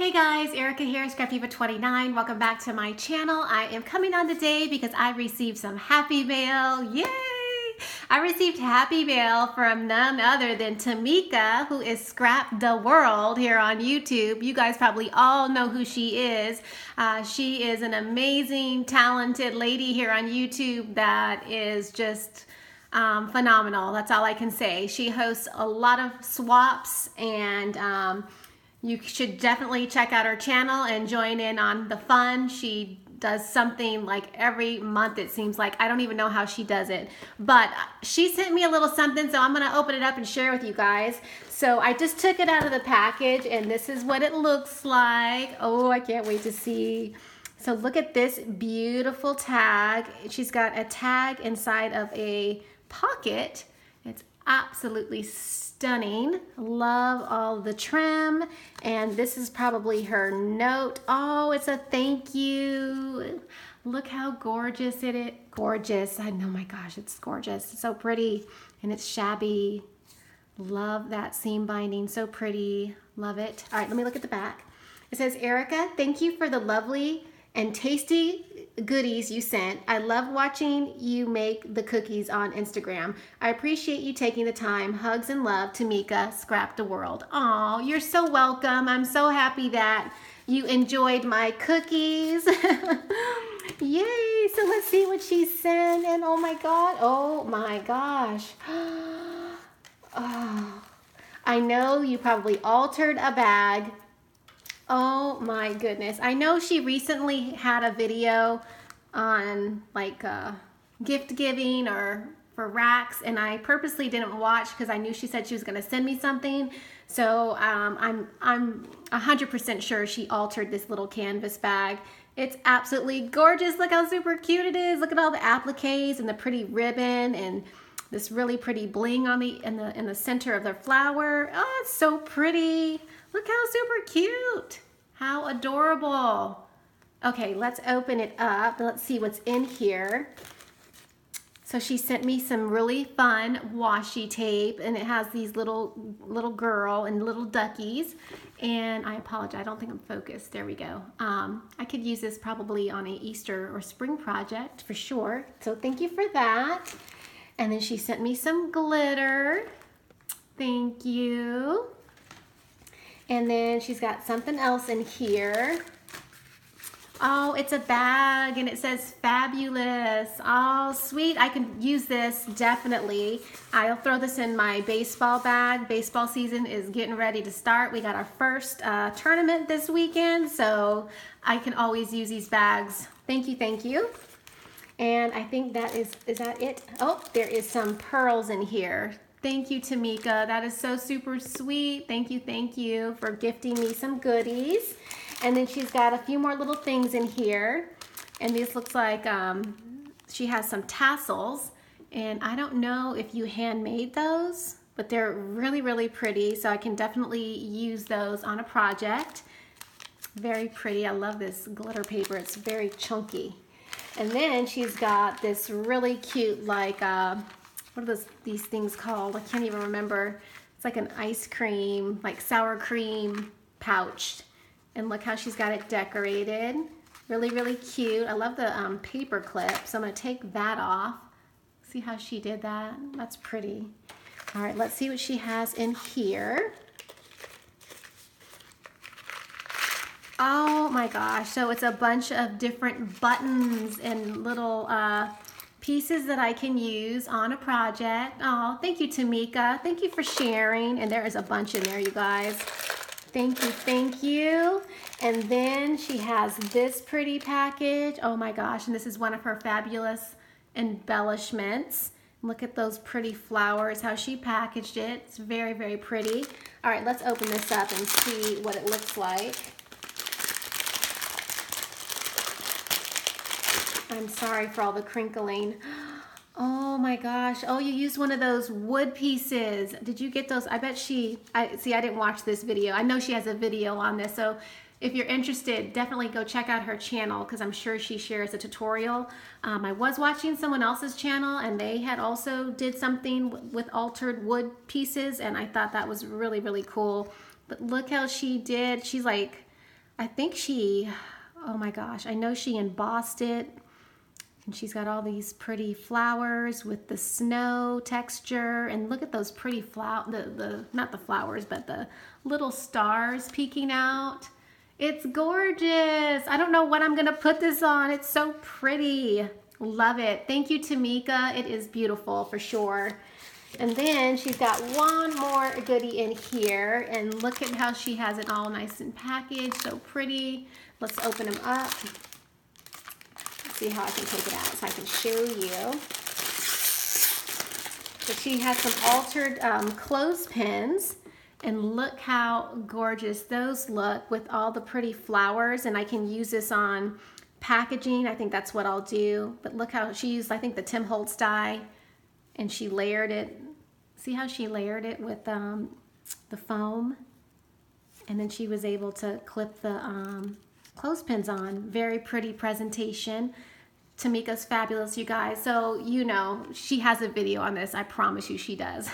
Hey guys, Erica here, Scrapdivatwentynine. Welcome back to my channel. I am coming on today because I received some happy mail. Yay! I received happy mail from none other than Tmika, who is Scrapdaworld here on YouTube. You guys probably all know who she is. She is an amazing, talented lady here on YouTube that is just phenomenal. That's all I can say. She hosts a lot of swaps and you should definitely check out her channel and join in on the fun. She does something like every month, it seems like. I don't even know how she does it. But she sent me a little something, so I'm going to open it up and share with you guys. So I just took it out of the package, and this is what it looks like. Oh, I can't wait to see. So look at this beautiful tag. She's got a tag inside of a pocket. It's absolutely stunning. Love all the trim, and this is probably her note. Oh, it's a thank you. Look how gorgeous it is. Gorgeous. I know, my gosh, it's gorgeous. It's so pretty, and it's shabby. Love that seam binding. So pretty. Love it. All right, let me look at the back. It says, Erica, thank you for the lovely and tasty goodies you sent. I love watching you make the cookies on Instagram. I appreciate you taking the time. Hugs and love, Tmika, Scrapdaworld. Aw, you're so welcome. I'm so happy that you enjoyed my cookies. Yay! So let's see what she sent. And oh my gosh. Oh, I know you probably altered a bag. Oh my goodness. I know she recently had a video on like gift giving or for racks, and I purposely didn't watch because I knew she said she was going to send me something. So I'm 100% sure she altered this little canvas bag. It's absolutely gorgeous. Look how super cute it is. Look at all the appliques and the pretty ribbon and this really pretty bling on the in the center of the flower. Oh, it's so pretty. Look how super cute. How adorable. Okay, let's open it up. Let's see what's in here. So she sent me some really fun washi tape, and it has these little girl and little duckies. And I apologize, I don't think I'm focused. There we go. I could use this probably on an Easter or spring project for sure. So thank you for that. And then she sent me some glitter. Thank you. And then she's got something else in here. Oh, it's a bag, and it says fabulous. Oh, sweet. I can use this, definitely. I'll throw this in my baseball bag. Baseball season is getting ready to start. We got our first tournament this weekend, so I can always use these bags. Thank you, thank you. And I think that is that it? Oh, there is some pearls in here. Thank you, Tmika. That is so super sweet. Thank you for gifting me some goodies. And then she's got a few more little things in here. And this looks like she has some tassels. And I don't know if you handmade those, but they're really, really pretty. So I can definitely use those on a project. Very pretty. I love this glitter paper. It's very chunky. And then she's got this really cute, like, what are these things called? I can't even remember. It's like an ice cream, like sour cream pouch. And look how she's got it decorated. Really, really cute. I love the paper clip. So I'm going to take that off. See how she did that? That's pretty. All right, let's see what she has in here. Oh my gosh. So it's a bunch of different buttons and little pieces that I can use on a project. Oh, thank you, Tmika. Thank you for sharing. And there is a bunch in there, you guys. Thank you, thank you. And then she has this pretty package. Oh my gosh, and this is one of her fabulous embellishments. Look at those pretty flowers, how she packaged it. It's very, very pretty. All right, let's open this up and see what it looks like. I'm sorry for all the crinkling. Oh my gosh. Oh, you used one of those wood pieces. Did you get those? I bet see, I didn't watch this video. I know she has a video on this. So if you're interested, definitely go check out her channel because I'm sure she shares a tutorial. I was watching someone else's channel and they had also did something with altered wood pieces, and I thought that was really, really cool. But look how she did. She's like I think she, oh my gosh, I know she embossed it. And she's got all these pretty flowers with the snow texture. And look at those pretty not the flowers, but the little stars peeking out. It's gorgeous. I don't know what I'm gonna put this on. It's so pretty. Love it. Thank you, Tmika. It is beautiful for sure. And then she's got one more goodie in here. And look at how she has it all nice and packaged. So pretty. Let's open them up. See how I can take it out so I can show you. So she has some altered clothespins, and look how gorgeous those look with all the pretty flowers. And I can use this on packaging. I think that's what I'll do. But look how she used, I think, the Tim Holtz die, and she layered it. See how she layered it with the foam, and then she was able to clip the clothespins on. Very pretty presentation. Tmika's fabulous, you guys. So, you know, she has a video on this. I promise you she does.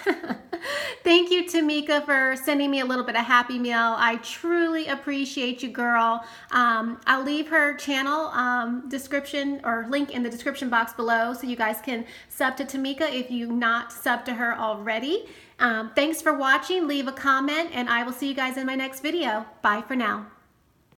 Thank you, Tmika, for sending me a little bit of Happy Meal. I truly appreciate you, girl. I'll leave her channel description or link in the description box below so you guys can sub to Tmika if you've not subbed to her already. Thanks for watching. Leave a comment, and I will see you guys in my next video. Bye for now.